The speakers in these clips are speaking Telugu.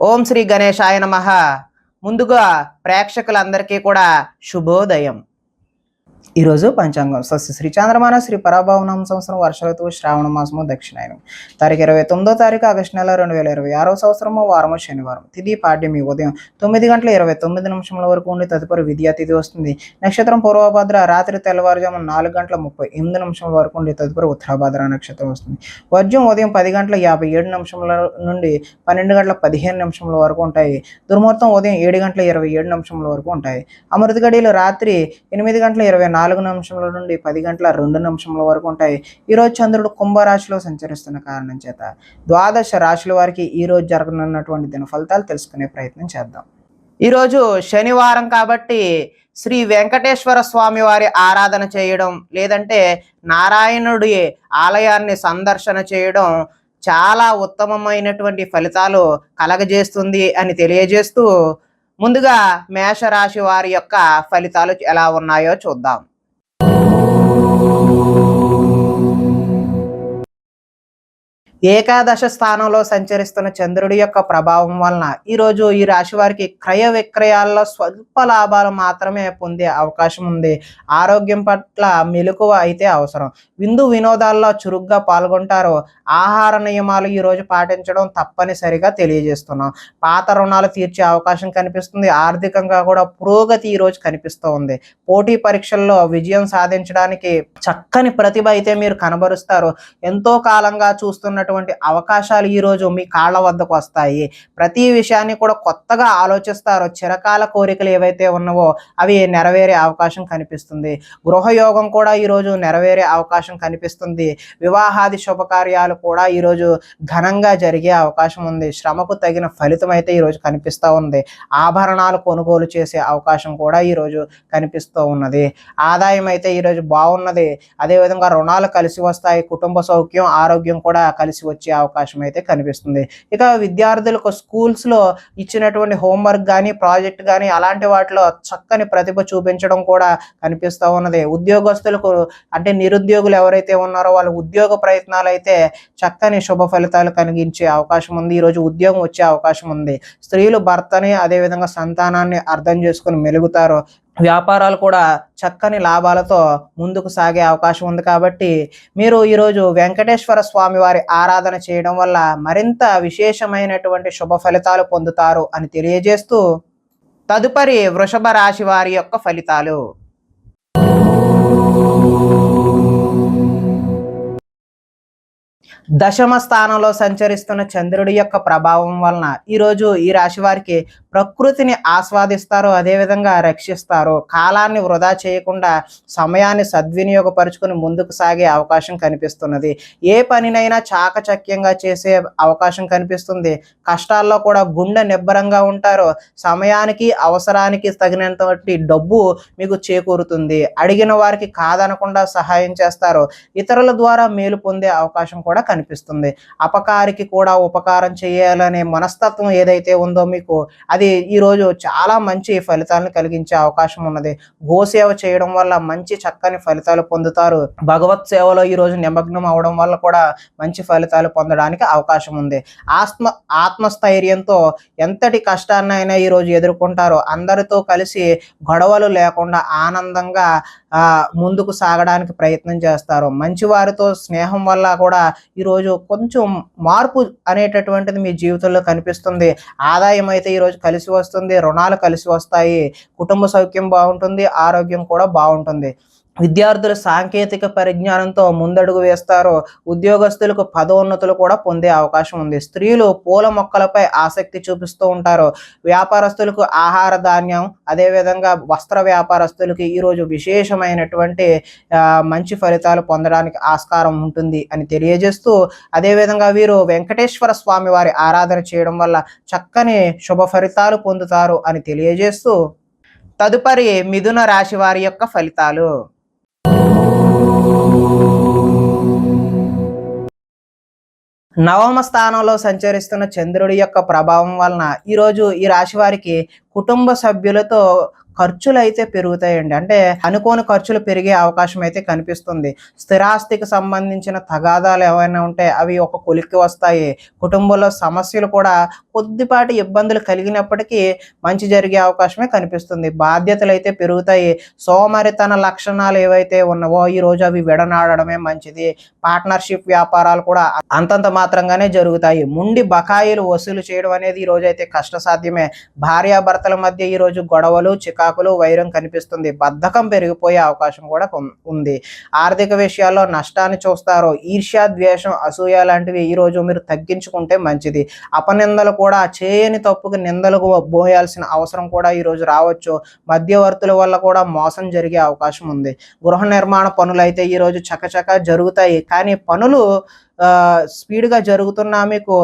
ఓం శ్రీ గణేశాయ నమః. ముందుగా ప్రేక్షకులందరికీ కూడా శుభోదయం. ఈరోజు పంచాంగం స్వస్తి శ్రీ చాంద్రమాన శ్రీ పరాభవనామ సంవత్సరం వర్ష ఋతువు శ్రావణ మాసము దక్షిణాయనం తారీఖు 29వ తారీఖు ఆగస్టు నెల 2026వ సంవత్సరము వారము శనివారం. తిథి పాడ్యమి ఉదయం 9:29 వరకు ఉండి తదుపరి విద్యా తిథి వస్తుంది. నక్షత్రం పూర్వభద్ర రాత్రి తెల్లవారుజాము 4:38 వరకు ఉండి తదుపరి ఉత్తరాభద్ర నక్షత్రం వస్తుంది. వర్జం ఉదయం 10:57 నుండి 12:15 వరకు ఉంటాయి. దుర్ముహూర్తం ఉదయం 7:27 వరకు ఉంటాయి. అమృత గడియలు రాత్రి 8:24 నుండి 10:02 వరకు ఉంటాయి. ఈరోజు చంద్రుడు కుంభరాశిలో సంచరిస్తున్న కారణం చేత ద్వాదశ రాశుల వారికి ఈరోజు జరగనున్నటువంటి దిన ఫలితాలు తెలుసుకునే ప్రయత్నం చేద్దాం. ఈరోజు శనివారం కాబట్టి శ్రీ వెంకటేశ్వర స్వామి వారి ఆరాధన చేయడం లేదంటే నారాయణుడి ఆలయాన్ని సందర్శన చేయడం చాలా ఉత్తమమైనటువంటి ఫలితాలు కలగజేస్తుంది అని తెలియజేస్తూ ముందుగా మేషరాశి వారి యొక్క ఫలితాలు ఎలా ఉన్నాయో చూద్దాం. ఏకాదశ స్థానంలో సంచరిస్తున్న చంద్రుడి యొక్క ప్రభావం వలన ఈరోజు ఈ రాశి వారికి క్రయ విక్రయాల్లో స్వల్ప లాభాలు మాత్రమే పొందే అవకాశం ఉంది. ఆరోగ్యం పట్ల మెలకువ అయితే అవసరం. విందు వినోదాల్లో చురుగ్గా పాల్గొంటారు. ఆహార నియమాలు ఈరోజు పాటించడం తప్పనిసరిగా తెలియజేస్తున్నాం. పాత రుణాలు తీర్చే అవకాశం కనిపిస్తుంది. ఆర్థికంగా కూడా పురోగతి ఈరోజు కనిపిస్తూ ఉంది. పోటీ పరీక్షల్లో విజయం సాధించడానికి చక్కని ప్రతిభ అయితే మీరు కనబరుస్తారు. ఎంతో కాలంగా చూస్తున్నటువంటి అవకాశాలు ఈరోజు మీ కాళ్ళ వద్దకు వస్తాయి. ప్రతి విషయాన్ని కూడా కొత్తగా ఆలోచిస్తారు. చిరకాల కోరికలు ఏవైతే ఉన్నావో అవి నెరవేరే అవకాశం కనిపిస్తుంది. గృహయోగం కూడా ఈరోజు నెరవేరే అవకాశం కనిపిస్తుంది. వివాహాది శుభకార్యాలు కూడా ఈరోజు ఘనంగా జరిగే అవకాశం ఉంది. శ్రమకు తగిన ఫలితం అయితే ఈరోజు కనిపిస్తూ ఉంది. ఆభరణాలు కొనుగోలు చేసే అవకాశం కూడా ఈరోజు కనిపిస్తూ ఉన్నది. ఆదాయం అయితే ఈరోజు బాగున్నది. అదేవిధంగా రుణాలు కలిసి వస్తాయి. కుటుంబ సౌఖ్యం ఆరోగ్యం కూడా కలిసి వచ్చే అవకాశం అయితే కనిపిస్తుంది. ఇక విద్యార్థులకు స్కూల్స్లో ఇచ్చినటువంటి హోంవర్క్ కానీ ప్రాజెక్ట్ కానీ అలాంటి వాటిలో చక్కని ప్రతిభ చూపించడం కూడా కనిపిస్తూ ఉన్నది. ఉద్యోగస్తులకు అంటే నిరుద్యోగులు ఎవరైతే ఉన్నారో వాళ్ళ ఉద్యోగ ప్రయత్నాలు అయితే చక్కని శుభ ఫలితాలు కలిగించే అవకాశం ఉంది. ఈరోజు ఉద్యోగం వచ్చే అవకాశం ఉంది. స్త్రీలు భర్తని అదేవిధంగా సంతానాన్ని అర్థం చేసుకుని మెలుగుతారు. వ్యాపారాలు కూడా చక్కని లాభాలతో ముందుకు సాగే అవకాశం ఉంది. కాబట్టి మీరు ఈరోజు వెంకటేశ్వర స్వామి వారి ఆరాధన చేయడం వల్ల మరింత విశేషమైనటువంటి శుభ ఫలితాలు పొందుతారు అని తెలియజేస్తూ తదుపరి వృషభ రాశి వారి యొక్క ఫలితాలు. దశమ స్థానంలో సంచరిస్తున్న చంద్రుడి యొక్క ప్రభావం వలన ఈరోజు ఈ రాశి వారికి ప్రకృతిని ఆస్వాదిస్తారు. అదేవిధంగా రక్షిస్తారు. కాలాన్ని వృధా చేయకుండా సమయాన్ని సద్వినియోగపరుచుకుని ముందుకు సాగే అవకాశం కనిపిస్తున్నది. ఏ పనినైనా చాకచక్యంగా చేసే అవకాశం కనిపిస్తుంది. కష్టాల్లో కూడా గుండె నిబ్బరంగా ఉంటారు. సమయానికి అవసరానికి తగినంతటి డబ్బు మీకు చేకూరుతుంది. అడిగిన వారికి కాదనకుండా సహాయం చేస్తారు. ఇతరుల ద్వారా మేలు పొందే అవకాశం కూడా కనిపిస్తుంది. అపకారికి కూడా ఉపకారం చేయాలనే మనస్తత్వం ఏదైతే ఉందో మీకు అది ఈరోజు చాలా మంచి ఫలితాలను కలిగించే అవకాశం ఉన్నది. గోసేవ చేయడం వల్ల మంచి చక్కని ఫలితాలు పొందుతారు. భగవత్ సేవలో ఈరోజు నిమగ్నం అవడం వల్ల కూడా మంచి ఫలితాలు పొందడానికి అవకాశం ఉంది. ఆత్మస్థైర్యంతో ఎంతటి కష్టాన్నైనా ఈరోజు ఎదుర్కొంటారు. అందరితో కలిసి గొడవలు లేకుండా ఆనందంగా ముందుకు సాగడానికి ప్రయత్నం చేస్తారు. మంచి వారితో స్నేహం వల్ల కూడా ఈరోజు కొంచెం మార్పు అనేటటువంటిది మీ జీవితంలో కనిపిస్తుంది. ఆదాయం అయితే ఈరోజు కలిసి వస్తుంది. రుణాలు కలిసి వస్తాయి. కుటుంబ సౌఖ్యం బాగుంటుంది. ఆరోగ్యం కూడా బాగుంటుంది. విద్యార్థులు సాంకేతిక పరిజ్ఞానంతో ముందడుగు వేస్తారు. ఉద్యోగస్తులకు పదోన్నతులు కూడా పొందే అవకాశం ఉంది. స్త్రీలు పూల మొక్కలపై ఆసక్తి చూపిస్తూ ఉంటారు. వ్యాపారస్తులకు ఆహార ధాన్యం అదేవిధంగా వస్త్ర వ్యాపారస్తులకి ఈరోజు విశేషమైనటువంటి మంచి ఫలితాలు పొందడానికి ఆస్కారం ఉంటుంది అని తెలియజేస్తూ అదేవిధంగా వీరు వెంకటేశ్వర స్వామి వారి ఆరాధన చేయడం వల్ల చక్కని శుభ ఫలితాలు పొందుతారు అని తెలియజేస్తూ తదుపరి మిథున రాశి వారి యొక్క ఫలితాలు. నవమ స్థానంలో సంచరిస్తున్న చంద్రుడి యొక్క ప్రభావం వలన ఈరోజు ఈ రాశి వారికి కుటుంబ సభ్యులతో ఖర్చులైతే పెరుగుతాయండి. అంటే అనుకోని ఖర్చులు పెరిగే అవకాశం అయితే కనిపిస్తుంది. స్థిరాస్తికి సంబంధించిన తగాదాలు ఏవైనా ఉంటే అవి ఒక కొలిక్కి వస్తాయి. కుటుంబంలో సమస్యలు కూడా కొద్దిపాటి ఇబ్బందులు కలిగినప్పటికీ మంచి జరిగే అవకాశమే కనిపిస్తుంది. బాధ్యతలైతే పెరుగుతాయి. సోమరితన లక్షణాలు ఏవైతే ఉన్నావో ఈరోజు అవి విడనాడడమే మంచిది. పార్ట్నర్‌షిప్ వ్యాపారాలు కూడా అంతంత మాత్రంగానే జరుగుతాయి. ముండి బకాయిలు వసూలు చేయడం అనేది ఈరోజైతే కష్టసాధ్యమే. భార్యాభర్తల మధ్య ఈరోజు గొడవలు, చికాకులు, వైరం కనిపిస్తుంది. బద్ధకం పెరిగిపోయే అవకాశం కూడా ఉంది. ఆర్థిక విషయాల్లో నష్టాన్ని చూస్తారు. ఈర్ష్య, ద్వేషం, అసూయ లాంటివి ఈరోజు మీరు తగ్గించుకుంటే మంచిది. అపనిందలు కూడా చేయని తప్పుకు నిందలకు మోయాల్సిన అవసరం కూడా ఈరోజు రావచ్చు. మధ్యవర్తుల వల్ల కూడా మోసం జరిగే అవకాశం ఉంది. గృహ నిర్మాణ పనులైతే ఈరోజు చకచకా జరుగుతాయి. కానీ పనులు స్పీడ్‌గా జరుగుతున్నా మీకు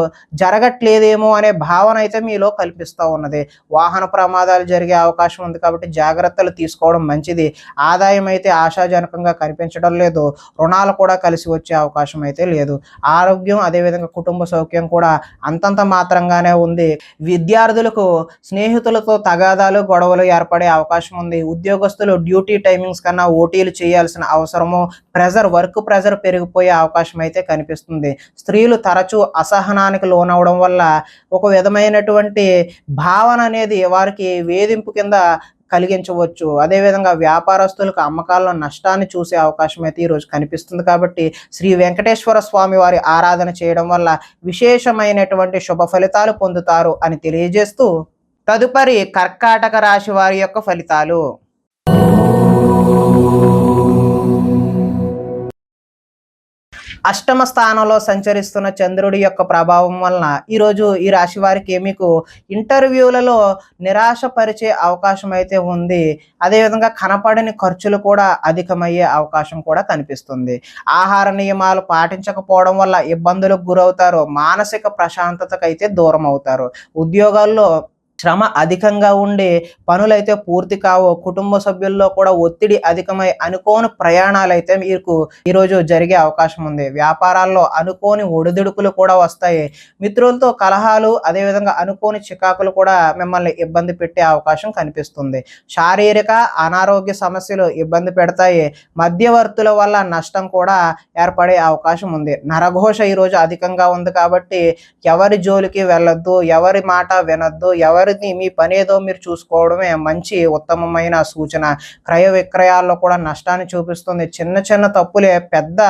జరగట్లేదేమో అనే భావన అయితే మీలో కల్పిస్తూ ఉన్నది. వాహన ప్రమాదాలు జరిగే అవకాశం ఉంది కాబట్టి జాగ్రత్తలు తీసుకోవడం మంచిది. ఆదాయం అయితే ఆశాజనకంగా కనిపించడం లేదు. రుణాలు కూడా కలిసి వచ్చే అవకాశం అయితే లేదు. ఆరోగ్యం అదేవిధంగా కుటుంబ సౌఖ్యం కూడా అంతంత మాత్రంగానే ఉంది. విద్యార్థులకు స్నేహితులతో తగాదాలు, గొడవలు ఏర్పడే అవకాశం ఉంది. ఉద్యోగస్తులు డ్యూటీ టైమింగ్స్ కన్నా ఓటీలు చేయాల్సిన అవసరము, వర్క్ ప్రెజర్ పెరిగిపోయే అవకాశం అయితే కనిపిస్తుంది. స్త్రీలు తరచూ అసహనానికి లోనవడం వల్ల ఒక విధమైనటువంటి భావన అనేది వారికి వేధింపు కింద కలిగించవచ్చు. అదేవిధంగా వ్యాపారస్తులకు అమ్మకాల్లో నష్టాన్ని చూసే అవకాశం అయితే ఈరోజు కనిపిస్తుంది. కాబట్టి శ్రీ వెంకటేశ్వర స్వామి వారి ఆరాధన చేయడం వల్ల విశేషమైనటువంటి శుభ ఫలితాలు పొందుతారు అని తెలియజేస్తూ తదుపరి కర్కాటక రాశి వారి యొక్క ఫలితాలు. అష్టమ స్థానంలో సంచరిస్తున్న చంద్రుడి యొక్క ప్రభావం వలన ఈరోజు ఈ రాశి వారికి మీకు ఇంటర్వ్యూలలో నిరాశపరిచే అవకాశం అయితే ఉంది. అదేవిధంగా కనపడని ఖర్చులు కూడా అధికమయ్యే అవకాశం కూడా కనిపిస్తుంది. ఆహార నియమాలు పాటించకపోవడం వల్ల ఇబ్బందులకు గురవుతారు. మానసిక ప్రశాంతతకైతే దూరం అవుతారు. ఉద్యోగాల్లో శ్రమ అధికంగా ఉండి పనులైతే పూర్తి కావు. కుటుంబ సభ్యుల్లో కూడా ఒత్తిడి అధికమై అనుకోని ప్రయాణాలు అయితే మీకు ఈరోజు జరిగే అవకాశం ఉంది. వ్యాపారాల్లో అనుకోని ఒడిదుడుకులు కూడా వస్తాయి. మిత్రులతో కలహాలు అదేవిధంగా అనుకోని చికాకులు కూడా మిమ్మల్ని ఇబ్బంది పెట్టే అవకాశం కనిపిస్తుంది. శారీరక అనారోగ్య సమస్యలు ఇబ్బంది పెడతాయి. మధ్యవర్తుల వల్ల నష్టం కూడా ఏర్పడే అవకాశం ఉంది. నరఘోష ఈరోజు అధికంగా ఉంది కాబట్టి ఎవరి జోలికి వెళ్ళొద్దు, ఎవరి మాట వినొద్దు, మీ పని ఏదో మీరు చూసుకోవడమే మంచి ఉత్తమమైన సూచన. క్రయ విక్రయాల్లో కూడా నష్టాన్ని చూపిస్తుంది. చిన్న చిన్న తప్పులే పెద్ద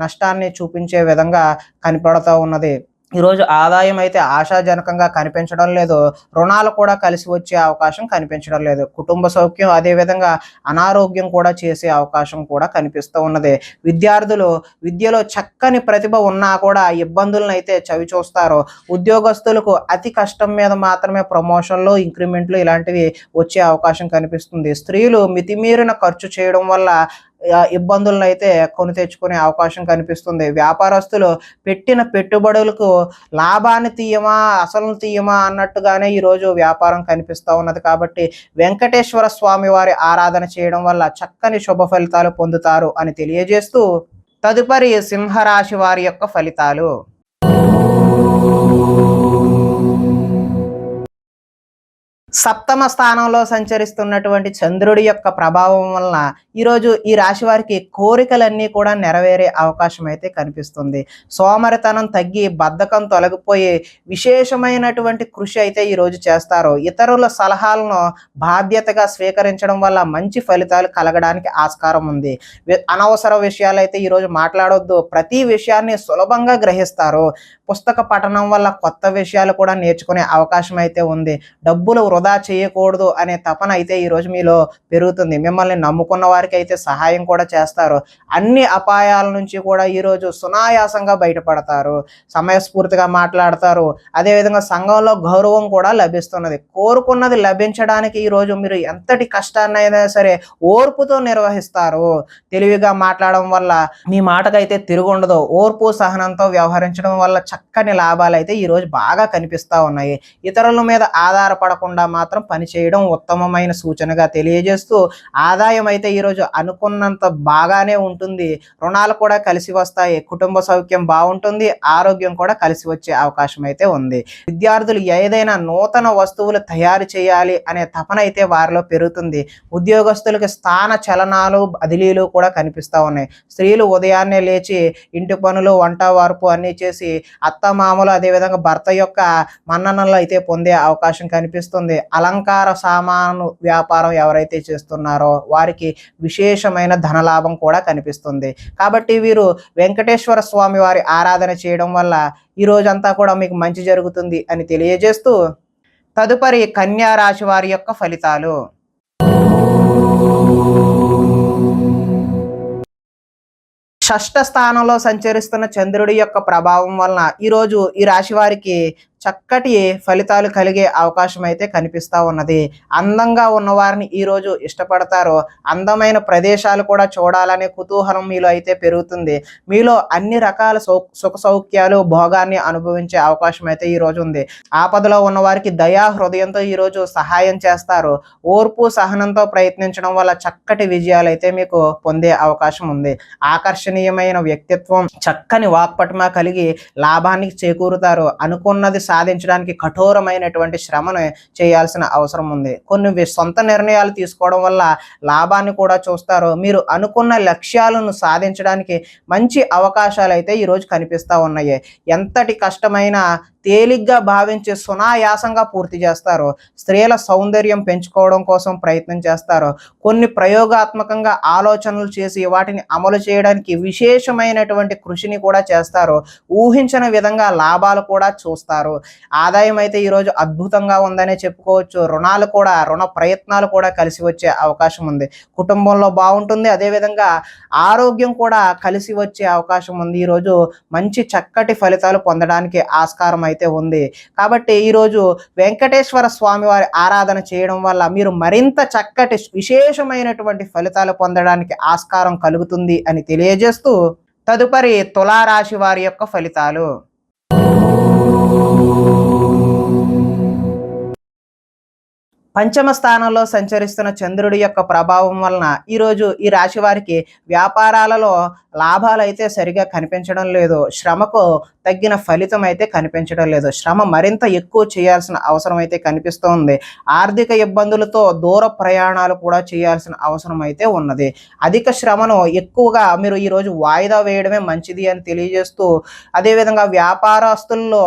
నష్టాన్ని చూపించే విధంగా కనపడుతూ ఉన్నది. ఈరోజు ఆదాయం అయితే ఆశాజనకంగా కనిపించడం లేదు. రుణాలు కూడా కలిసి వచ్చే అవకాశం కనిపించడం లేదు. కుటుంబ సౌఖ్యం అదేవిధంగా అనారోగ్యం కూడా చేసే అవకాశం కూడా కనిపిస్తూ ఉన్నది. విద్యార్థులు విద్యలో చక్కని ప్రతిభ ఉన్నా కూడా ఇబ్బందులను అయితే చవి చూస్తారు. ఉద్యోగస్తులకు అతి కష్టం మీద మాత్రమే ప్రమోషన్లు, ఇంక్రిమెంట్లు ఇలాంటివి వచ్చే అవకాశం కనిపిస్తుంది. స్త్రీలు మితిమీరిన ఖర్చు చేయడం వల్ల ఇబ్బందులను అయితే కొని తెచ్చుకునే అవకాశం కనిపిస్తుంది. వ్యాపారస్తులు పెట్టిన పెట్టుబడులకు లాభాన్ని తీయమా అసలు తీయమా అన్నట్టుగానే ఈరోజు వ్యాపారం కనిపిస్తూ ఉన్నది. కాబట్టి వెంకటేశ్వర స్వామి వారి ఆరాధన చేయడం వల్ల చక్కని శుభ ఫలితాలు పొందుతారు అని తెలియజేస్తూ తదుపరి సింహరాశి వారి యొక్క ఫలితాలు. సప్తమ స్థానంలో సంచరిస్తున్నటువంటి చంద్రుడి యొక్క ప్రభావం వలన ఈరోజు ఈ రాశి వారికి కోరికలన్నీ కూడా నెరవేరే అవకాశం అయితే కనిపిస్తుంది. సోమరితనం తగ్గి బద్ధకం తొలగిపోయి విశేషమైనటువంటి కృషి అయితే ఈరోజు చేస్తారు. ఇతరుల సలహాలను బాధ్యతగా స్వీకరించడం వల్ల మంచి ఫలితాలు కలగడానికి ఆస్కారం ఉంది. అనవసర విషయాలు అయితే ఈరోజు మాట్లాడొద్దు. ప్రతి విషయాన్ని సులభంగా గ్రహిస్తారు. పుస్తక పఠనం వల్ల కొత్త విషయాలు కూడా నేర్చుకునే అవకాశం అయితే ఉంది. డబ్బులు వృధా చేయకూడదు అనే తపన అయితే ఈరోజు మీలో పెరుగుతుంది. మిమ్మల్ని నమ్ముకున్న వారికి అయితే సహాయం కూడా చేస్తారు. అన్ని అపాయాల నుంచి కూడా ఈరోజు సునాయాసంగా బయటపడతారు. సమయస్ఫూర్తిగా మాట్లాడతారు. అదేవిధంగా సంఘంలో గౌరవం కూడా లభిస్తున్నది. కోరుకున్నది లభించడానికి ఈరోజు మీరు ఎంతటి కష్టాన్నైనా సరే ఓర్పుతో నిర్వహిస్తారు. తెలివిగా మాట్లాడడం వల్ల మీ మాటకైతే తిరుగుండదు. ఓర్పు సహనంతో వ్యవహరించడం వల్ల చక్కని లాభాలు అయితే ఈరోజు బాగా కనిపిస్తూ ఉన్నాయి. ఇతరుల మీద ఆధారపడకుండా మాత్రం పనిచేయడం ఉత్తమమైన సూచనగా తెలియజేస్తూ, ఆదాయం అయితే ఈరోజు అనుకున్నంత బాగానే ఉంటుంది. రుణాలు కూడా కలిసి వస్తాయి. కుటుంబ సౌఖ్యం బాగుంటుంది. ఆరోగ్యం కూడా కలిసి వచ్చే అవకాశం అయితే ఉంది. విద్యార్థులు ఏదైనా నూతన వస్తువులు తయారు చేయాలి అనే తపన అయితే వారిలో పెరుగుతుంది. ఉద్యోగస్తులకి స్థాన చలనాలు బదిలీలు కూడా కనిపిస్తూ ఉన్నాయి. స్త్రీలు ఉదయాన్నే లేచి ఇంటి పనులు, వంట వార్పు అన్నీ చేసి అత్తమామలు అదేవిధంగా భర్త యొక్క మన్ననలు అయితే పొందే అవకాశం కనిపిస్తుంది. అలంకార సామాను వ్యాపారం ఎవరైతే చేస్తున్నారో వారికి విశేషమైన ధనలాభం కూడా కనిపిస్తుంది. కాబట్టి వీరు వెంకటేశ్వర స్వామి వారి ఆరాధన చేయడం వల్ల ఈ రోజంతా కూడా మీకు మంచి జరుగుతుంది అని తెలియజేస్తూ, తదుపరి కన్యా రాశి వారి యొక్క ఫలితాలు. షష్ఠ స్థానంలో సంచరిస్తున్న చంద్రుడి యొక్క ప్రభావం వలన ఈరోజు ఈ రాశి వారికి చక్కటి ఫలితాలు కలిగే అవకాశం అయితే కనిపిస్తూ ఉన్నది. అందంగా ఉన్నవారిని ఈరోజు ఇష్టపడతారు. అందమైన ప్రదేశాలు కూడా చూడాలనే కుతూహలం మీలో అయితే పెరుగుతుంది. మీలో అన్ని రకాల సుఖ సౌఖ్యాలు, భోగాన్ని అనుభవించే అవకాశం అయితే ఈరోజు ఉంది. ఆపదలో ఉన్నవారికి దయా హృదయంతో ఈరోజు సహాయం చేస్తారు. ఓర్పు సహనంతో ప్రయత్నించడం వల్ల చక్కటి విజయాలు అయితే మీకు పొందే అవకాశం ఉంది. ఆకర్షణీయమైన వ్యక్తిత్వం, చక్కని వాక్పటిమ కలిగి లాభానికి చేకూరుతారు. అనుకున్నది సాధించడానికి కఠోరమైనటువంటి శ్రమను చేయాల్సిన అవసరం ఉంది. కొన్ని సొంత నిర్ణయాలు తీసుకోవడం వల్ల లాభాన్ని కూడా చూస్తారు. మీరు అనుకున్న లక్ష్యాలను సాధించడానికి మంచి అవకాశాలు అయితే ఈరోజు కనిపిస్తూ ఉన్నాయి. ఎంతటి కష్టమైనా తేలిగ్గా భావించి సునాయాసంగా పూర్తి చేస్తారు. స్త్రీల సౌందర్యం పెంచుకోవడం కోసం ప్రయత్నం చేస్తారు. కొన్ని ప్రయోగాత్మకంగా ఆలోచనలు చేసి వాటిని అమలు చేయడానికి విశేషమైనటువంటి కృషిని కూడా చేస్తారు. ఊహించిన విధంగా లాభాలు కూడా చూస్తారు. ఆదాయం అయితే ఈరోజు అద్భుతంగా ఉందనే చెప్పుకోవచ్చు. రుణ ప్రయత్నాలు కూడా కలిసి వచ్చే అవకాశం ఉంది. కుటుంబంలో బాగుంటుంది. అదేవిధంగా ఆరోగ్యం కూడా కలిసి వచ్చే అవకాశం ఉంది. ఈరోజు మంచి చక్కటి ఫలితాలు పొందడానికి ఆస్కారం అయితే ఉంది. కాబట్టి ఈరోజు వెంకటేశ్వర స్వామి వారి ఆరాధన చేయడం వల్ల మీరు మరింత చక్కటి విశేషమైనటువంటి ఫలితాలు పొందడానికి ఆస్కారం కలుగుతుంది అని తెలియజేస్తూ, తదుపరి తులారాశి వారి యొక్క ఫలితాలు. పంచమ స్థానంలో సంచరిస్తున్న చంద్రుడి యొక్క ప్రభావం వలన ఈరోజు ఈ రాశి వారికి వ్యాపారాలలో లాభాలు అయితే సరిగా కనిపించడం లేదు. శ్రమకు తగ్గిన ఫలితం అయితే కనిపించడం లేదు. శ్రమ మరింత ఎక్కువ చేయాల్సిన అవసరం అయితే కనిపిస్తోంది. ఆర్థిక ఇబ్బందులతో దూర ప్రయాణాలు కూడా చేయాల్సిన అవసరం అయితే ఉన్నది. అధిక శ్రమను ఎక్కువగా మీరు ఈరోజు వాయిదా వేయడమే మంచిది అని తెలియజేస్తూ, అదేవిధంగా వ్యాపారస్తుల్లో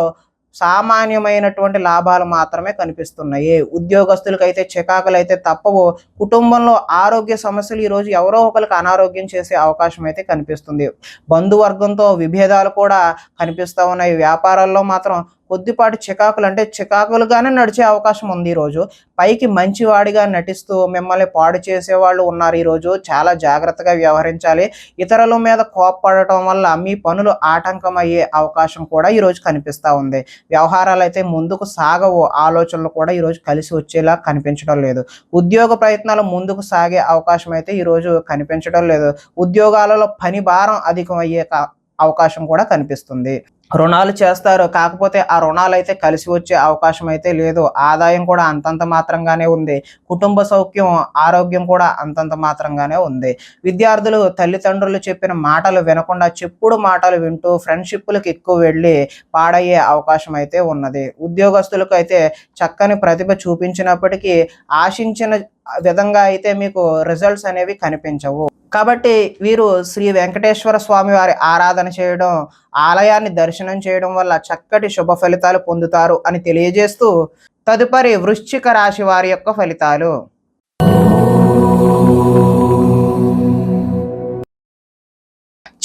సామాన్యమైనటువంటి లాభాలు మాత్రమే కనిపిస్తున్నాయి. ఉద్యోగస్తులకైతే చికాకులు అయితే తప్పవు. కుటుంబంలో ఆరోగ్య సమస్యలు ఈరోజు ఎవరో ఒకరికి అనారోగ్యం చేసే అవకాశం అయితే కనిపిస్తుంది. బంధువర్గంతో విభేదాలు కూడా కనిపిస్తూ ఉన్నాయి. వ్యాపారాల్లో మాత్రం కొద్దిపాటి చికాకులు, అంటే చికాకులుగానే నడిచే అవకాశం ఉంది. ఈరోజు పైకి మంచివాడిగా నటిస్తూ మిమ్మల్ని పాడు చేసేవాళ్ళు ఉన్నారు. ఈరోజు చాలా జాగ్రత్తగా వ్యవహరించాలి. ఇతరుల మీద కోప్పడటం వల్ల మీ పనులు ఆటంకం అయ్యే అవకాశం కూడా ఈరోజు కనిపిస్తూ ఉంది. వ్యవహారాలు అయితే ముందుకు సాగవు. ఆలోచనలు కూడా ఈరోజు కలిసి వచ్చేలా కనిపించడం లేదు. ఉద్యోగ ప్రయత్నాలు ముందుకు సాగే అవకాశం అయితే ఈరోజు కనిపించడం లేదు. ఉద్యోగాలలో పని భారం అధికమయ్యే అవకాశం కూడా కనిపిస్తుంది. రుణాలు చేస్తారు. కాకపోతే ఆ రుణాలు అయితే కలిసి వచ్చే అవకాశం అయితే లేదు. ఆదాయం కూడా అంతంత మాత్రంగానే ఉంది. కుటుంబ సౌఖ్యం, ఆరోగ్యం కూడా అంతంత మాత్రంగానే ఉంది. విద్యార్థులు తల్లిదండ్రులు చెప్పిన మాటలు వినకుండా చెప్పుడు మాటలు వింటూ ఫ్రెండ్షిప్లకు ఎక్కువ వెళ్ళి పాడయ్యే అవకాశం అయితే ఉన్నది. ఉద్యోగస్తులకు అయితే చక్కని ప్రతిభ చూపించినప్పటికీ ఆశించిన విధంగా అయితే మీకు రిజల్ట్స్ అనేవి కనిపించవు. కాబట్టి వీరు శ్రీ వెంకటేశ్వర స్వామి వారి ఆరాధన చేయడం, ఆలయాన్ని దర్శనం చేయడం వల్ల చక్కటి శుభ ఫలితాలు పొందుతారు అని తెలియజేస్తూ, తదుపరి వృశ్చిక రాశి వారి యొక్క ఫలితాలు.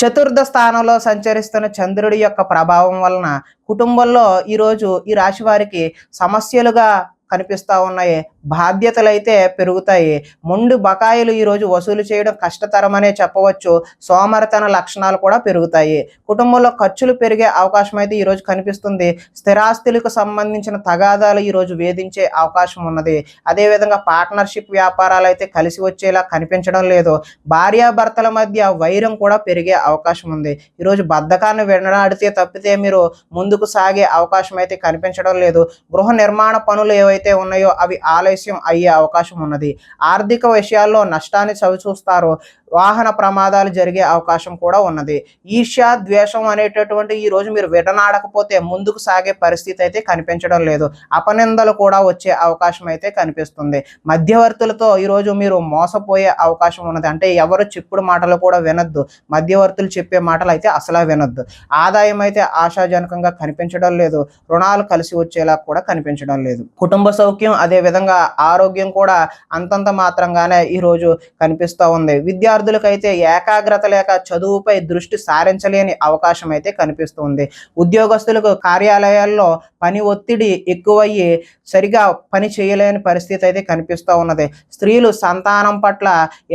చతుర్థ స్థానంలో సంచరిస్తున్న చంద్రుడి యొక్క ప్రభావం వలన కుటుంబంలో ఈరోజు ఈ రాశి వారికి సమస్యలుగా కనిపిస్తూ ఉన్నాయి. బాధ్యతలు అయితే పెరుగుతాయి. మొండి బకాయిలు ఈరోజు వసూలు చేయడం కష్టతరమనే చెప్పవచ్చు. సోమరితన లక్షణాలు కూడా పెరుగుతాయి. కుటుంబంలో ఖర్చులు పెరిగే అవకాశం అయితే ఈరోజు కనిపిస్తుంది. స్థిరాస్తులకు సంబంధించిన తగాదాలు ఈరోజు వేధించే అవకాశం ఉన్నది. అదేవిధంగా పార్ట్నర్షిప్ వ్యాపారాలు అయితే కలిసి వచ్చేలా కనిపించడం లేదు. భార్యాభర్తల మధ్య వైరం కూడా పెరిగే అవకాశం ఉంది. ఈరోజు బద్ధకాన్ని వెనడాడితే తప్పితే మీరు ముందుకు సాగే అవకాశం అయితే కనిపించడం లేదు. గృహ నిర్మాణ పనులు ఏవైతే ఏవైతే ఉన్నాయో అవి ఆలస్యం అయ్యే అవకాశం ఉన్నది. ఆర్థిక విషయాల్లో నష్టాన్ని చవిచూస్తారు. వాహన ప్రమాదాలు జరిగే అవకాశం కూడా ఉన్నది. ఈర్ష్య, ద్వేషం అనేటటువంటి ఈరోజు మీరు విడనాడకపోతే ముందుకు సాగే పరిస్థితి అయితే కనిపించడం లేదు. అపనిందలు కూడా వచ్చే అవకాశం అయితే కనిపిస్తుంది. మధ్యవర్తులతో ఈరోజు మీరు మోసపోయే అవకాశం ఉన్నది. అంటే ఎవరు చెప్పుడు మాటలు కూడా వినొద్దు. మధ్యవర్తులు చెప్పే మాటలు అయితే అసలు వినొద్దు. ఆదాయం అయితే ఆశాజనకంగా కనిపించడం లేదు. రుణాలు కలిసి వచ్చేలా కూడా కనిపించడం లేదు. కుటుంబ సౌఖ్యం, అదే విధంగా ఆరోగ్యం కూడా అంతంత మాత్రంగానే ఈరోజు కనిపిస్తూ ఉంది. విద్యార్థులకైతే ఏకాగ్రత లేక చదువుపై దృష్టి సారించలేని అవకాశం అయితే కనిపిస్తుంది. ఉద్యోగస్తులకు కార్యాలయాల్లో పని ఒత్తిడి ఎక్కువయ్యి సరిగా పని చేయలేని పరిస్థితి అయితే కనిపిస్తూ ఉన్నది. స్త్రీలు సంతానం పట్ల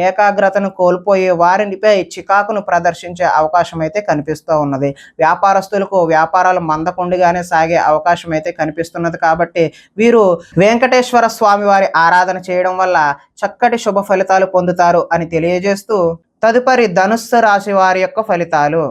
ఏకాగ్రతను కోల్పోయి వారిపై చికాకును ప్రదర్శించే అవకాశం అయితే కనిపిస్తూ ఉన్నది. వ్యాపారస్తులకు వ్యాపారాలు మందకొండిగానే సాగే అవకాశం అయితే కనిపిస్తున్నది. కాబట్టి వీరు వెంకటేశ్వర స్వామి వారి ఆరాధన చేయడం వల్ల చక్కటి శుభ ఫలితాలు పొందుతారు అని తెలియజేస్తూ తదుపరి ధనుస్సు రాశి వారి యొక్క ఫలితాలు.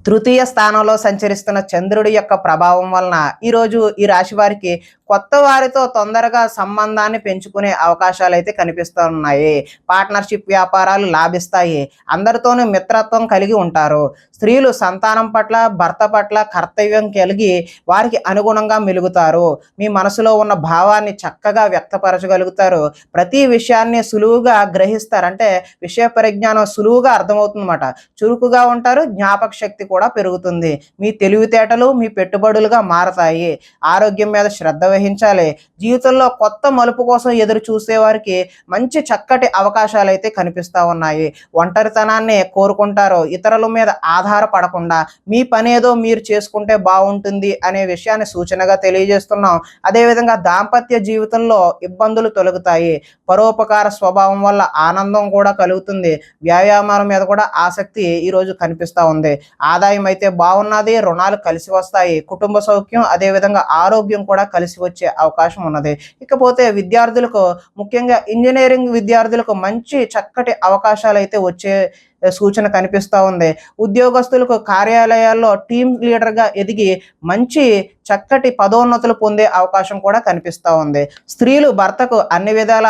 తృతీయ స్థానంలో సంచరిస్తున్న చంద్రుడి యొక్క ప్రభావం వలన ఈరోజు ఈ రాశి వారికి కొత్త వారితో తొందరగా సంబంధాన్ని పెంచుకునే అవకాశాలు అయితే కనిపిస్తూ ఉన్నాయి. పార్ట్నర్షిప్ వ్యాపారాలు లాభిస్తాయి. అందరితోనూ మిత్రత్వం కలిగి ఉంటారు. స్త్రీలు సంతానం పట్ల, భర్త పట్ల కర్తవ్యం కలిగి వారికి అనుగుణంగా మెలుగుతారు. మీ మనసులో ఉన్న భావాన్ని చక్కగా వ్యక్తపరచగలుగుతారు. ప్రతి విషయాన్ని సులువుగా గ్రహిస్తారు. అంటే విషయ పరిజ్ఞానం సులువుగా అర్థమవుతుందన్నమాట. చురుకుగా ఉంటారు. జ్ఞాపక శక్తి కూడా పెరుగుతుంది. మీ తెలివితేటలు మీ పెట్టుబడులుగా మారతాయి. ఆరోగ్యం మీద శ్రద్ధ వహించాలి. జీవితంలో కొత్త మలుపు కోసం ఎదురు చూసే వారికి మంచి చక్కటి అవకాశాలు అయితే కనిపిస్తూ ఉన్నాయి. ఒంటరితనాన్ని కోరుకుంటారు. ఇతరుల మీద ఆధారపడకుండా మీ పని ఏదో మీరు చేసుకుంటే బాగుంటుంది అనే విషయాన్ని సూచనగా తెలియజేస్తున్నాం. అదేవిధంగా దాంపత్య జీవితంలో ఇబ్బందులు తొలగుతాయి. పరోపకార స్వభావం వల్ల ఆనందం కూడా కలుగుతుంది. వ్యాయామాల మీద కూడా ఆసక్తి ఈరోజు కనిపిస్తూ ఉంది. ఆదాయం అయితే బాగున్నది. రుణాలు కలిసి వస్తాయి. కుటుంబ సౌఖ్యం, అదేవిధంగా ఆరోగ్యం కూడా కలిసి వచ్చే అవకాశం ఉన్నది. ఇకపోతే విద్యార్థులకు, ముఖ్యంగా ఇంజనీరింగ్ విద్యార్థులకు మంచి చక్కటి అవకాశాలు అయితే వచ్చే సూచన కనిపిస్తూ ఉంది. ఉద్యోగస్తులకు కార్యాలయాల్లో టీమ్ లీడర్గా ఎదిగి మంచి చక్కటి పదోన్నతులు పొందే అవకాశం కూడా కనిపిస్తూ ఉంది. స్త్రీలు భర్తకు అన్ని విధాల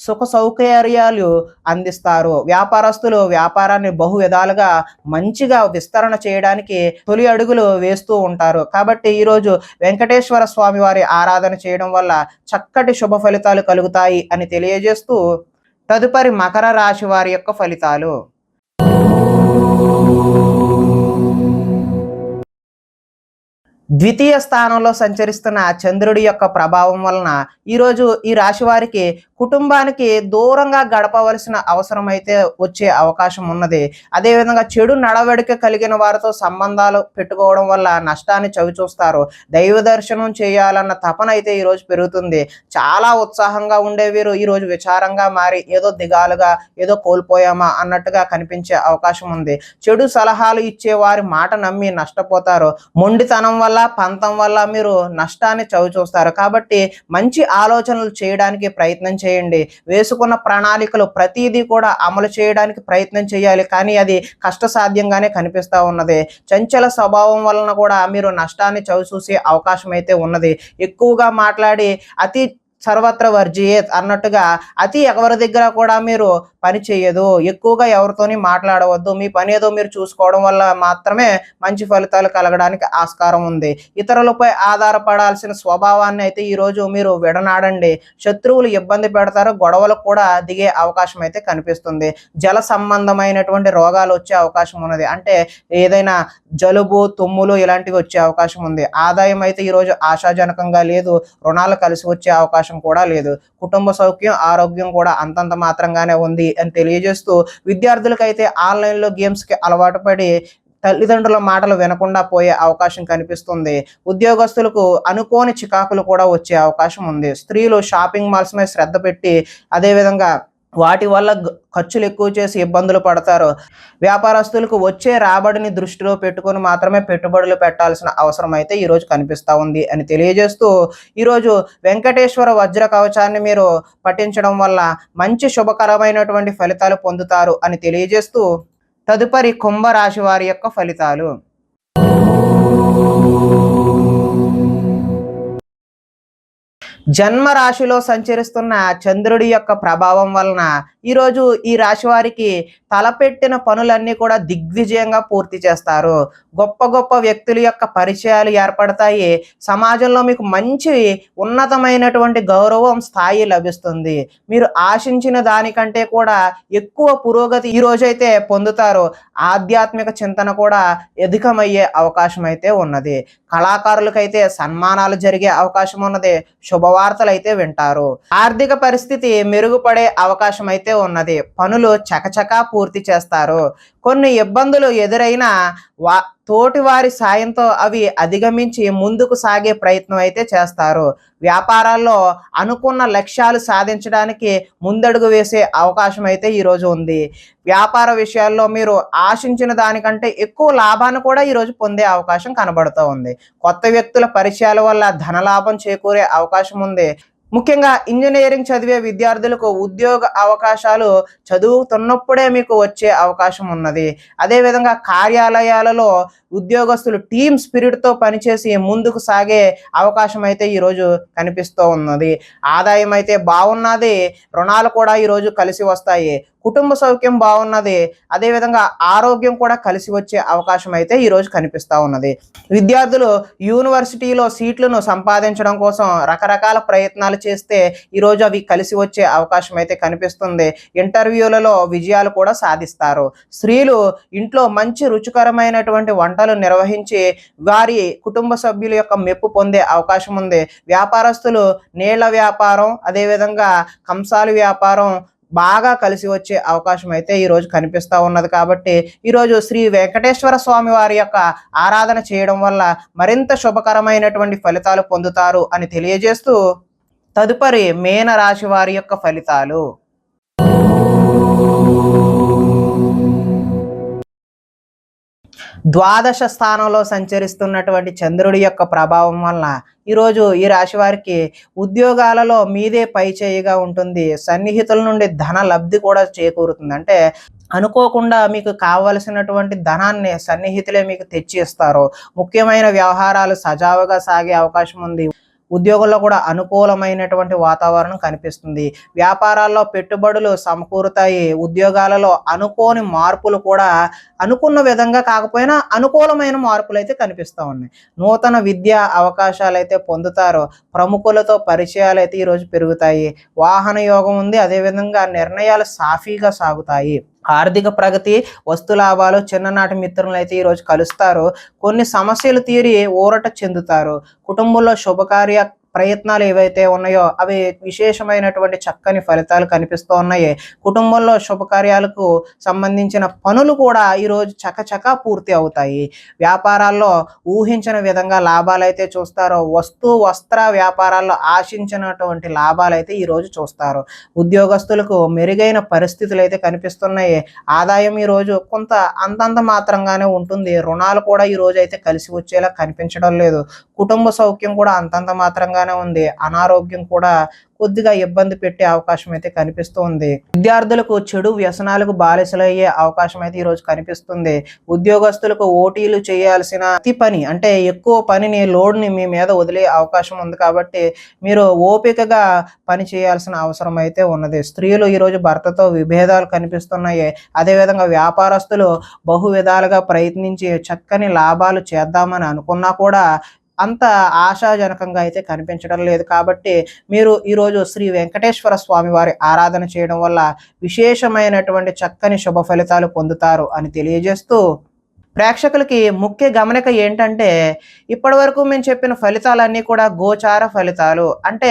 సుఖ సౌకర్యాలు అందిస్తారు. వ్యాపారస్తులు వ్యాపారాన్ని బహు విధాలుగా మంచిగా విస్తరణ చేయడానికి తొలి అడుగులు వేస్తూ ఉంటారు. కాబట్టి ఈరోజు వెంకటేశ్వర స్వామి వారి ఆరాధన చేయడం వల్ల చక్కటి శుభ ఫలితాలు కలుగుతాయి అని తెలియజేస్తూ తదుపరి మకర రాశి వారి యొక్క ఫలితాలు. ద్వితీయ స్థానంలో సంచరిస్తున్న చంద్రుడి యొక్క ప్రభావం వలన ఈరోజు ఈ రాశి వారికి కుటుంబానికి దూరంగా గడపవలసిన అవసరం అయితే వచ్చే అవకాశం ఉన్నది. అదేవిధంగా చెడు నడవడిక కలిగిన వారితో సంబంధాలు పెట్టుకోవడం వల్ల నష్టాన్ని చవిచూస్తారు. దైవ దర్శనం చేయాలన్న తపన అయితే ఈరోజు పెరుగుతుంది. చాలా ఉత్సాహంగా ఉండే వీరు ఈరోజు విచారంగా మారి ఏదో దిగాలుగా, ఏదో కోల్పోయామా అన్నట్టుగా కనిపించే అవకాశం ఉంది. చెడు సలహాలు ఇచ్చే వారి మాట నమ్మి నష్టపోతారు. మొండితనం వల్ల, పంతం వల్ల మీరు నష్టాన్ని చవిచూస్తారు. కాబట్టి మంచి ఆలోచనలు చేయడానికి ప్రయత్నం చేయండి. వేసుకున్న ప్రణాళికలు ప్రతిదీ కూడా అమలు చేయడానికి ప్రయత్నం చేయాలి. కానీ అది కష్టసాధ్యంగానే కనిపిస్తూ ఉన్నది. చంచల స్వభావం వలన కూడా మీరు నష్టాన్ని చవిచూసే అవకాశం అయితే ఉన్నది. ఎక్కువగా మాట్లాడి అతి సర్వత్ర వర్జియేత్ అన్నట్టుగా అతి ఎవరి దగ్గర కూడా మీరు పని చేయదు. ఎక్కువగా ఎవరితోని మాట్లాడవద్దు. మీ పని ఏదో మీరు చూసుకోవడం వల్ల మాత్రమే మంచి ఫలితాలు కలగడానికి ఆస్కారం ఉంది. ఇతరులపై ఆధారపడాల్సిన స్వభావాన్ని అయితే ఈరోజు మీరు విడనాడండి. శత్రువులు ఇబ్బంది పెడతారు. గొడవలకు కూడా దిగే అవకాశం అయితే కనిపిస్తుంది. జల సంబంధమైనటువంటి రోగాలు వచ్చే అవకాశం ఉన్నది. అంటే ఏదైనా జలుబు, తుమ్ములు ఇలాంటివి వచ్చే అవకాశం ఉంది. ఆదాయం అయితే ఈరోజు ఆశాజనకంగా లేదు. రుణాలు కలిసి వచ్చే అవకాశం కూడా లేదు. కుటుంబ సౌఖ్యం, ఆరోగ్యం కూడా అంతంత మాత్రంగానే ఉంది అని తెలియజేస్తూ విద్యార్థులకైతే ఆన్లైన్లో గేమ్స్కి అలవాటు పడి తల్లిదండ్రుల మాటలు వినకుండా పోయే అవకాశం కనిపిస్తుంది. ఉద్యోగస్తులకు అనుకోని చికాకులు కూడా వచ్చే అవకాశం ఉంది. స్త్రీలు షాపింగ్ మాల్స్ మీద శ్రద్ధ పెట్టి అదేవిధంగా వాటి వల్ల ఖర్చులు ఎక్కువ చేసి ఇబ్బందులు పడతారు. వ్యాపారస్తులకు వచ్చే రాబడిని దృష్టిలో పెట్టుకొని మాత్రమే పెట్టుబడులు పెట్టాల్సిన అవసరం అయితే ఈరోజు కనిపిస్తూ ఉంది అని తెలియజేస్తూ ఈరోజు వెంకటేశ్వర వజ్ర కవచాన్ని మీరు పఠించడం వల్ల మంచి శుభకరమైనటువంటి ఫలితాలు పొందుతారు అని తెలియజేస్తూ తదుపరి కుంభరాశి వారి యొక్క ఫలితాలు. జన్మ రాశిలో సంచరిస్తున్న చంద్రుడి యొక్క ప్రభావం వలన ఈరోజు ఈ రాశి వారికి తలపెట్టిన పనులన్నీ కూడా దిగ్విజయంగా పూర్తి చేస్తారు. గొప్ప గొప్ప వ్యక్తుల యొక్క పరిచయాలు ఏర్పడతాయి. సమాజంలో మీకు మంచి ఉన్నతమైనటువంటి గౌరవం స్థాయి లభిస్తుంది. మీరు ఆశించిన దానికంటే కూడా ఎక్కువ పురోగతి ఈ రోజైతే పొందుతారు. ఆధ్యాత్మిక చింతన కూడా అధికమయ్యే అవకాశం అయితే ఉన్నది. కళాకారులకైతే సన్మానాలు జరిగే అవకాశం ఉన్నది. శుభవార్తలు అయితే వింటారు. ఆర్థిక పరిస్థితి మెరుగుపడే అవకాశం అయితే ఉన్నది. పనులు చకచకా పూర్తి చేస్తారు. కొన్ని ఇబ్బందులు ఎదురైనా తోటి వారి సాయంతో అవి అధిగమించి ముందుకు సాగే ప్రయత్నం అయితే చేస్తారు. వ్యాపారాల్లో అనుకున్న లక్ష్యాలు సాధించడానికి ముందడుగు వేసే అవకాశం అయితే ఈరోజు ఉంది. వ్యాపార విషయాల్లో మీరు ఆశించిన దానికంటే ఎక్కువ లాభాన్ని కూడా ఈరోజు పొందే అవకాశం కనబడుతూ ఉంది. కొత్త వ్యక్తుల పరిచయాల వల్ల ధనలాభం చేకూరే అవకాశం ఉంది. ముఖ్యంగా ఇంజనీరింగ్ చదివే విద్యార్థులకు ఉద్యోగ అవకాశాలు చదువుతున్నప్పుడే మీకు వచ్చే అవకాశం ఉన్నది. అదేవిధంగా కార్యాలయాలలో ఉద్యోగస్తులు టీమ్ స్పిరిట్తో పనిచేసి ముందుకు సాగే అవకాశం అయితే ఈరోజు కనిపిస్తూ ఉన్నది. ఆదాయం అయితే బాగున్నది. రుణాలు కూడా ఈరోజు కలిసి వస్తాయి. కుటుంబ సౌఖ్యం బాగున్నది. అదేవిధంగా ఆరోగ్యం కూడా కలిసి వచ్చే అవకాశం అయితే ఈరోజు కనిపిస్తూ ఉన్నది. విద్యార్థులు యూనివర్సిటీలో సీట్లను సంపాదించడం కోసం రకరకాల ప్రయత్నాలు చేస్తే ఈరోజు అవి కలిసి వచ్చే అవకాశం అయితే కనిపిస్తుంది. ఇంటర్వ్యూలలో విజయాలు కూడా సాధిస్తారు. స్త్రీలు ఇంట్లో మంచి రుచికరమైనటువంటి వంటలు నిర్వహించి వారి కుటుంబ సభ్యుల యొక్క మెప్పు పొందే అవకాశం ఉంది. వ్యాపారస్తులు నీళ్ల వ్యాపారం, అదేవిధంగా కంసాలి వ్యాపారం బాగా కలిసి వచ్చే అవకాశం అయితే ఈరోజు కనిపిస్తూ ఉన్నది. కాబట్టి ఈరోజు శ్రీ వెంకటేశ్వర స్వామి వారి యొక్క ఆరాధన చేయడం వల్ల మరింత శుభకరమైనటువంటి ఫలితాలు పొందుతారు అని తెలియజేస్తూ తదుపరి మీన రాశి వారి యొక్క ఫలితాలు. ద్వాదశ స్థానంలో సంచరిస్తున్నటువంటి చంద్రుడి యొక్క ప్రభావం వలన ఈరోజు ఈ రాశి వారికి ఉద్యోగాలలో మీదే పై చేయిగా ఉంటుంది. సన్నిహితుల నుండి ధన లబ్ధి కూడా చేకూరుతుంది. అంటే అనుకోకుండా మీకు కావలసినటువంటి ధనాన్ని సన్నిహితులే మీకు తెచ్చి ఇస్తారు. ముఖ్యమైన వ్యవహారాలు సజావుగా సాగే అవకాశం ఉంది. ఉద్యోగంలో కూడా అనుకూలమైనటువంటి వాతావరణం కనిపిస్తుంది. వ్యాపారాల్లో పెట్టుబడులు సమకూరుతాయి. ఉద్యోగాలలో అనుకోని మార్పులు కూడా అనుకున్న విధంగా కాకపోయినా అనుకూలమైన మార్పులు అయితే కనిపిస్తూ ఉన్నాయి. నూతన విద్యా అవకాశాలు అయితే పొందుతారు. ప్రముఖులతో పరిచయాలు అయితే ఈరోజు పెరుగుతాయి. వాహన యోగం ఉంది. అదేవిధంగా నిర్ణయాలు సాఫీగా సాగుతాయి. ఆర్థిక ప్రగతి, వస్తు లాభాలు, చిన్ననాటి మిత్రులను అయితే ఈరోజు కలుస్తారు. కొన్ని సమస్యలు తీరి ఊరట చెందుతారు. కుటుంబంలో శుభకార్య ప్రయత్నాలు ఏవైతే ఉన్నాయో అవి విశేషమైనటువంటి చక్కని ఫలితాలు కనిపిస్తూ ఉన్నాయి. కుటుంబంలో శుభకార్యాలకు సంబంధించిన పనులు కూడా ఈరోజు చకచకా పూర్తి అవుతాయి. వ్యాపారాల్లో ఊహించిన విధంగా లాభాలు అయితే చూస్తారు. వస్త్ర వ్యాపారాల్లో ఆశించినటువంటి లాభాలు అయితే ఈరోజు చూస్తారు. ఉద్యోగస్తులకు మెరుగైన పరిస్థితులు అయితే కనిపిస్తున్నాయి. ఆదాయం ఈరోజు కొంత అంతంత మాత్రంగానే ఉంటుంది. రుణాలు కూడా ఈరోజు అయితే కలిసి వచ్చేలా కనిపించడం లేదు. కుటుంబ సౌఖ్యం కూడా అంతంత మాత్రంగానే ఉంది. అనారోగ్యం కూడా కొద్దిగా ఇబ్బంది పెట్టే అవకాశం అయితే కనిపిస్తుంది. విద్యార్థులకు చెడు వ్యసనాలకు బానిసలయ్యే అవకాశం అయితే ఈరోజు కనిపిస్తుంది. ఉద్యోగస్తులకు ఓటీలు చేయాల్సిన అతి పని అంటే ఎక్కువ పనిని లోడ్ని మీ మీద వదిలే అవకాశం ఉంది. కాబట్టి మీరు ఓపికగా పని చేయాల్సిన అవసరం అయితే ఉన్నది. స్త్రీలు ఈరోజు భర్తతో విభేదాలు కనిపిస్తున్నాయి. అదేవిధంగా వ్యాపారస్తులు బహు విధాలుగా ప్రయత్నించి చక్కని లాభాలు చేద్దామని అనుకున్నా కూడా అంత ఆశాజనకంగా అయితే కనిపించడం లేదు. కాబట్టి మీరు ఈరోజు శ్రీ వెంకటేశ్వర స్వామి వారి ఆరాధన చేయడం వల్ల విశేషమైనటువంటి చక్కని శుభ ఫలితాలు పొందుతారు అని తెలియజేస్తూ ప్రేక్షకులకి ముఖ్య గమనిక ఏంటంటే ఇప్పటి వరకు మేము చెప్పిన ఫలితాలన్నీ కూడా గోచార ఫలితాలు. అంటే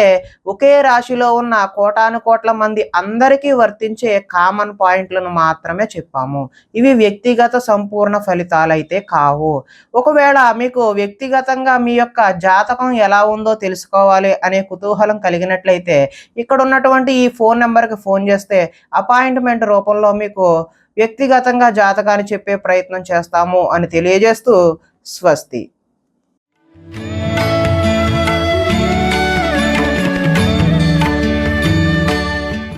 ఒకే రాశిలో ఉన్న కోటాను కోట్ల మంది అందరికీ వర్తించే కామన్ పాయింట్లను మాత్రమే చెప్పాము. ఇవి వ్యక్తిగత సంపూర్ణ ఫలితాలు అయితే కావు. ఒకవేళ మీకు వ్యక్తిగతంగా మీ యొక్క జాతకం ఎలా ఉందో తెలుసుకోవాలి అనే కుతూహలం కలిగినట్లయితే ఇక్కడ ఉన్నటువంటి ఈ ఫోన్ నెంబర్కి ఫోన్ చేస్తే అపాయింట్మెంట్ రూపంలో మీకు వ్యక్తిగతంగా జాతకాన్ని చెప్పే ప్రయత్నం చేస్తాము అని తెలియజేస్తూ స్వస్తి.